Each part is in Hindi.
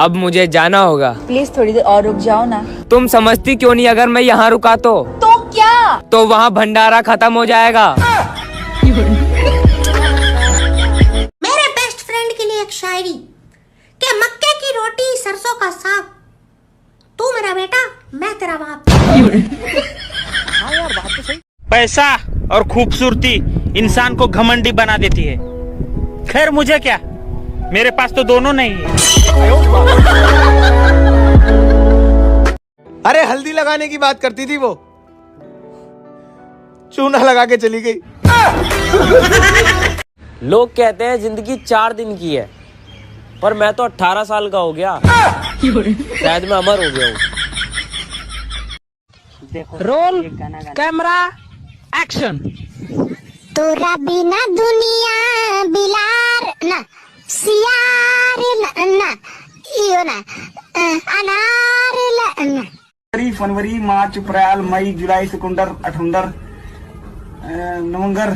अब मुझे जाना होगा। प्लीज थोड़ी देर और रुक जाओ ना। तुम समझती क्यों नहीं, अगर मैं यहाँ रुका तो क्या? तो वहाँ भंडारा खत्म हो जाएगा। मेरे बेस्ट फ्रेंड के लिए एक शायरी कि मक्के की रोटी सरसों का साग, तू मेरा बेटा मैं तेरा बाप। पैसा और खूबसूरती इंसान को घमंडी बना देती है। खैर मुझे क्या, मेरे पास तो दोनों नहीं है। अरे हल्दी लगाने की बात करती थी वो, चूना लगा के चली गई। लोग कहते हैं जिंदगी 4 दिन की है, पर मैं तो 18 साल का हो गया। शायद मैं अमर हो गया हूँ। Roll camera action. तोरा बिना दुनिया बिलार ना सियार ना इयो ना अनार ना। फरवरी मार्च अप्रैल मई जुलाई सितंबर अठंबर नवंबर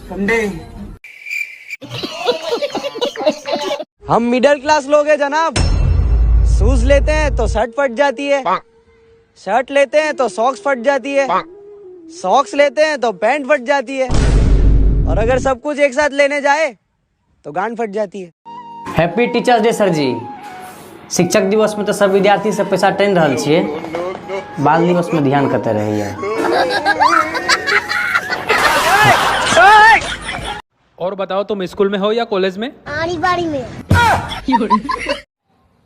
संडे। हम मिडिल क्लास लोग हैं जनाब। शूज लेते हैं तो शर्ट फट जाती है, शर्ट लेते हैं तो सॉक्स फट जाती है, सॉक्स लेते हैं तो पैंट फट जाती है, और अगर सब कुछ एक साथ लेने जाए तो गांड फट जाती है। हैप्पी टीचर्स डे सर जी। शिक्षक दिवस में तो सब विद्यार्थी सब पैसा टेन रहल छियै, बाल दिवस में ध्यान करते रहिए। और बताओ, तुम स्कूल में हो या कॉलेज में? आड़ी बाड़ी में।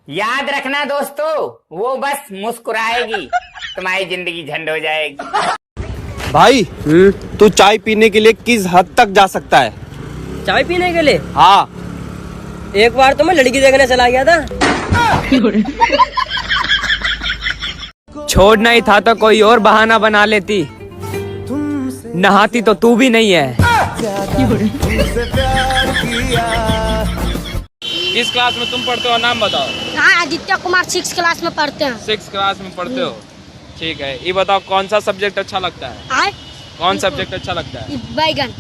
याद रखना दोस्तों, वो बस मुस्कुराएगी, तुम्हारी जिंदगी झंड हो जाएगी। भाई तू चाय पीने के लिए किस हद तक जा सकता है? चाय पीने के लिए? हाँ। एक बार तो मैं लड़की देखने चला गया था। छोड़ना ही था तो कोई और बहाना बना लेती, नहाती तो तू भी नहीं है। किस क्लास में तुम पढ़ते हो, नाम बताओ। हाँ, आदित्य कुमार 6 क्लास में पढ़ते हैं। 6 क्लास में पढ़ते हो, ठीक है। ये बताओ कौन सा सब्जेक्ट अच्छा लगता है? कौन सब्जेक्ट अच्छा लगता है? बैगन।